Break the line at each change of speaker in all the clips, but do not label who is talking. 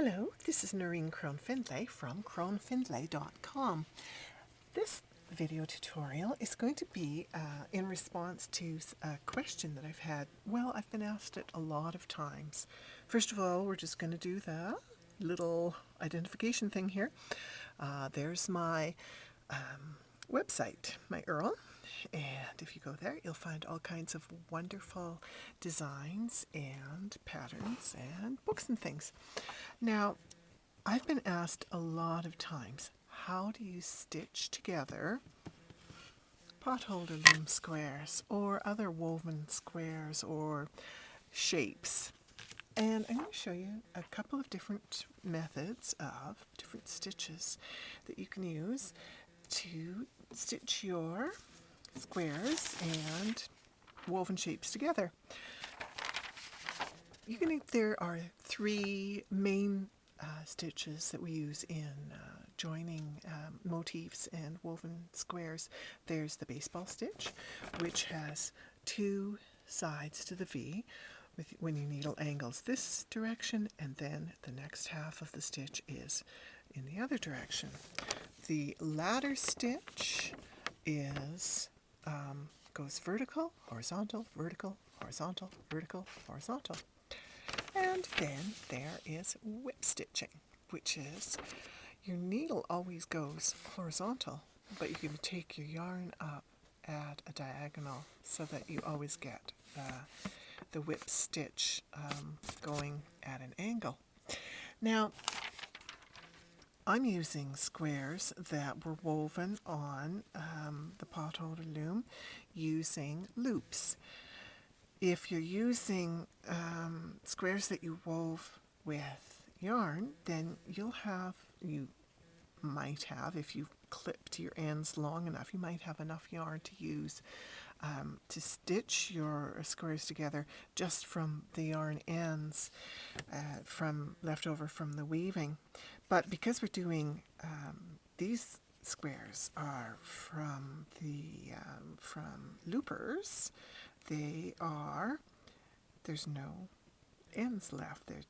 Hello, this is Noreen Crone-Findlay from CroneFindlay.com. This video tutorial is going to be in response to a question that I've had. Well, I've been asked it a lot of times. First of all, we're just going to do the little identification thing here. There's my website, my URL. And if you go there, you'll find all kinds of wonderful designs and patterns and books and things. Now, I've been asked a lot of times, how do you stitch together potholder loom squares or other woven squares or shapes? And I'm going to show you a couple of different methods of different stitches that you can use to stitch your squares and woven shapes together. There are three main stitches that we use in joining motifs and woven squares. There's the baseball stitch, which has two sides to the V when you needle angles this direction, and then the next half of the stitch is in the other direction. The ladder stitch is goes vertical, horizontal, vertical, horizontal, vertical, horizontal. And then there is whip stitching, which is your needle always goes horizontal, but you can take your yarn up at a diagonal so that you always get the whip stitch going at an angle. Now, I'm using squares that were woven on the potholder loom using loops. If you're using squares that you wove with yarn, then you might have, if you've clipped your ends long enough, you might have enough yarn to use to stitch your squares together just from the yarn ends left over from the weaving. But because we're doing these squares are from loopers, there's no ends left, they're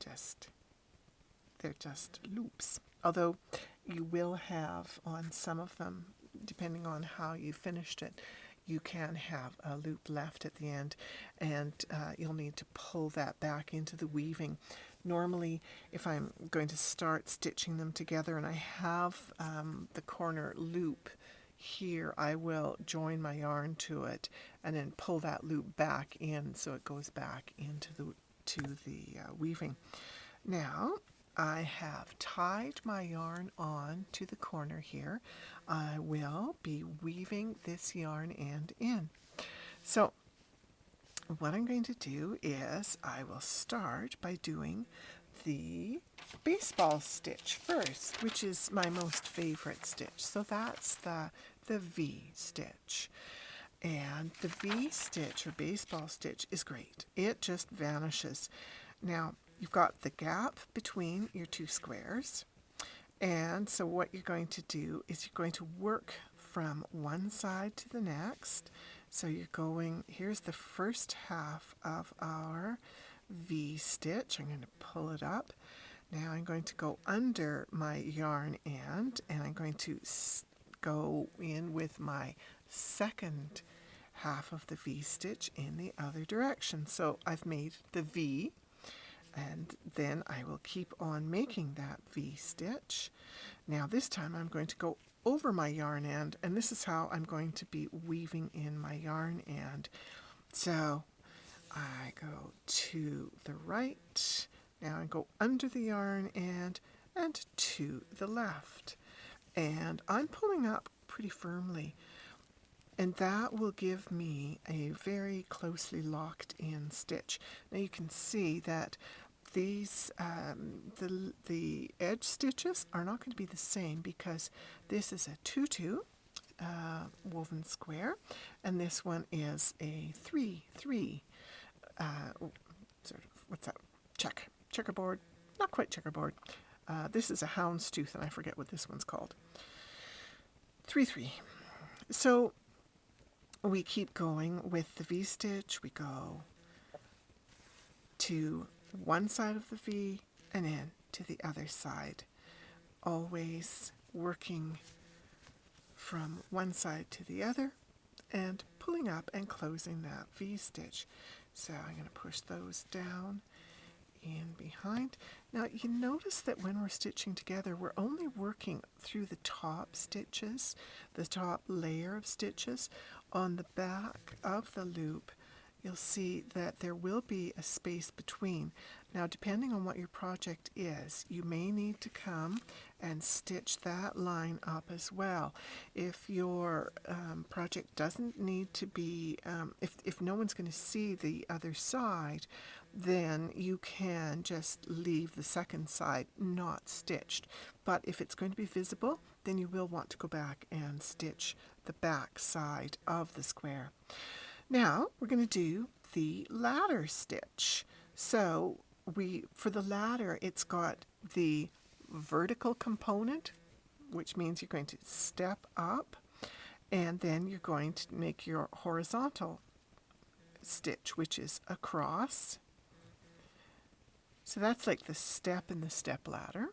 just loops. Although you will have on some of them, depending on how you finished it, you can have a loop left at the end, and you'll need to pull that back into the weaving. Normally, if I'm going to start stitching them together and I have the corner loop here, I will join my yarn to it and then pull that loop back in so it goes back into the weaving. Now, I have tied my yarn on to the corner here. I will be weaving this yarn end in. So what I'm going to do is I will start by doing the baseball stitch first, which is my most favorite stitch. So that's the V stitch. And the V stitch or baseball stitch is great. It just vanishes. Now, you've got the gap between your two squares. And so what you're going to do is you're going to work from one side to the next. So you're going, here's the first half of our V stitch. I'm going to pull it up. Now I'm going to go under my yarn end, and I'm going to go in with my second half of the V stitch in the other direction. So I've made the V, and then I will keep on making that V stitch. Now this time I'm going to go over my yarn end, and this is how I'm going to be weaving in my yarn end. So I go to the right, now I go under the yarn end and to the left. And I'm pulling up pretty firmly, and that will give me a very closely locked in stitch. Now you can see that these the edge stitches are not going to be the same because this is a 2-2 woven square, and this one is a 3-3 sort of, what's that, checkerboard, not quite checkerboard. This is a houndstooth, and I forget what this one's called. 3-3. So we keep going with the V stitch. We go to one side of the V and in to the other side, always working from one side to the other and pulling up and closing that V-stitch. So I'm going to push those down in behind. Now you notice that when we're stitching together, we're only working through the top stitches, the top layer of stitches. On the back of the loop, you'll see that there will be a space between. Now, depending on what your project is, you may need to come and stitch that line up as well. If your project doesn't need to be, if no one's going to see the other side, then you can just leave the second side not stitched. But if it's going to be visible, then you will want to go back and stitch the back side of the square. Now we're going to do the ladder stitch. So for the ladder, it's got the vertical component, which means you're going to step up, and then you're going to make your horizontal stitch, which is across. So that's like the step in the step ladder.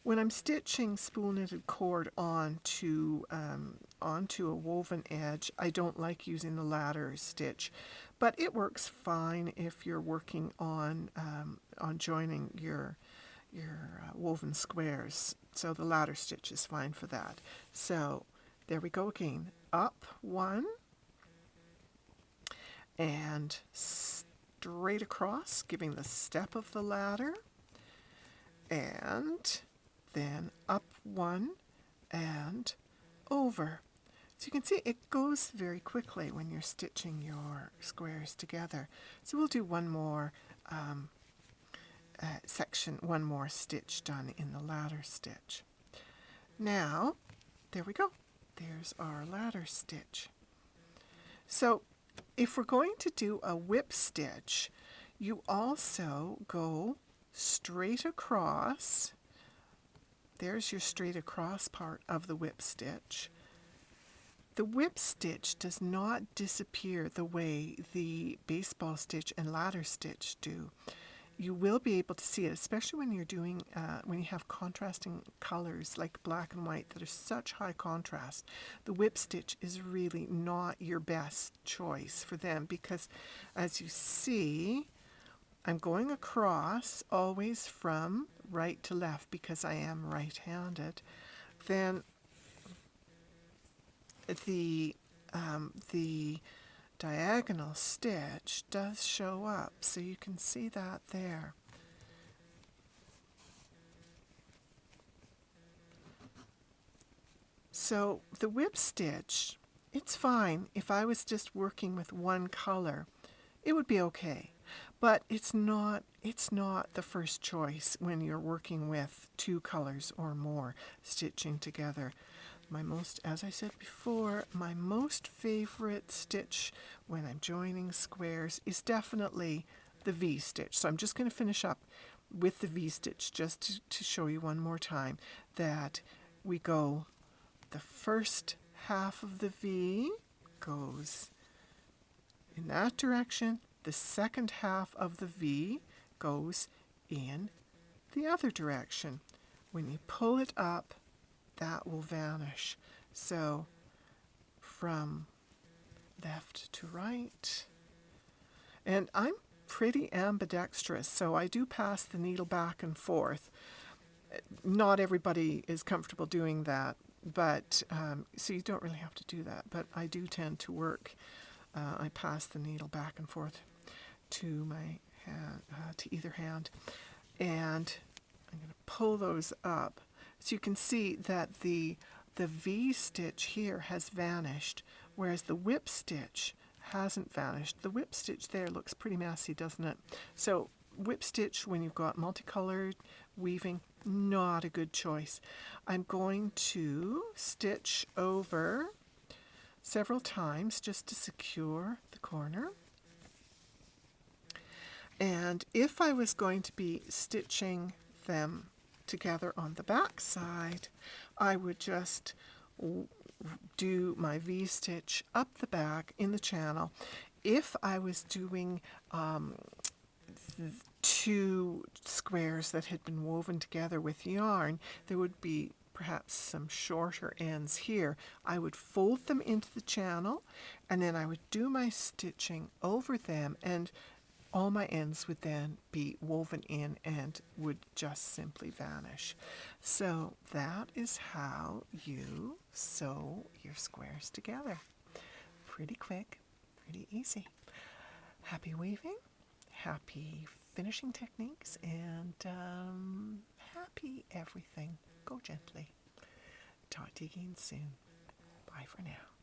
When I'm stitching spool knitted cord onto a woven edge, I don't like using the ladder stitch, but it works fine if you're working on joining your woven squares. So the ladder stitch is fine for that. So there we go again. Up one and straight across, giving the step of the ladder, and then up one and over. So you can see it goes very quickly when you're stitching your squares together. So we'll do one more section, one more stitch done in the ladder stitch. Now, there we go. There's our ladder stitch. So if we're going to do a whip stitch, you also go straight across. There's your straight across part of the whip stitch. The whip stitch does not disappear the way the baseball stitch and ladder stitch do. You will be able to see it, especially when you're doing, when you have contrasting colors like black and white that are such high contrast. The whip stitch is really not your best choice for them because, as you see, I'm going across always from right to left because I am right-handed. Then the diagonal stitch does show up, so you can see that there. So the whip stitch, it's fine. If I was just working with one color, it would be okay. But it's not the first choice when you're working with two colors or more stitching together. As I said before, my most favorite stitch when I'm joining squares is definitely the V-stitch. So I'm just going to finish up with the V-stitch just to show you one more time that we go, the first half of the V goes in that direction. The second half of the V goes in the other direction. When you pull it up, that will vanish. So from left to right. And I'm pretty ambidextrous, so I do pass the needle back and forth. Not everybody is comfortable doing that, but so you don't really have to do that, but I do tend to work. I pass the needle back and forth to my hand, to either hand, and I'm going to pull those up. So you can see that the V stitch here has vanished, whereas the whip stitch hasn't vanished. The whip stitch there looks pretty messy, doesn't it? So whip stitch, when you've got multicolored weaving, not a good choice. I'm going to stitch over several times just to secure the corner. And if I was going to be stitching them together on the back side, I would just do my V-stitch up the back in the channel. If I was doing two squares that had been woven together with yarn, there would be perhaps some shorter ends here. I would fold them into the channel, and then I would do my stitching over them, and all my ends would then be woven in and would just simply vanish. So that is how you sew your squares together. Pretty quick, pretty easy. Happy weaving, happy finishing techniques, and happy everything. Go gently. Talk to you again soon. Bye for now.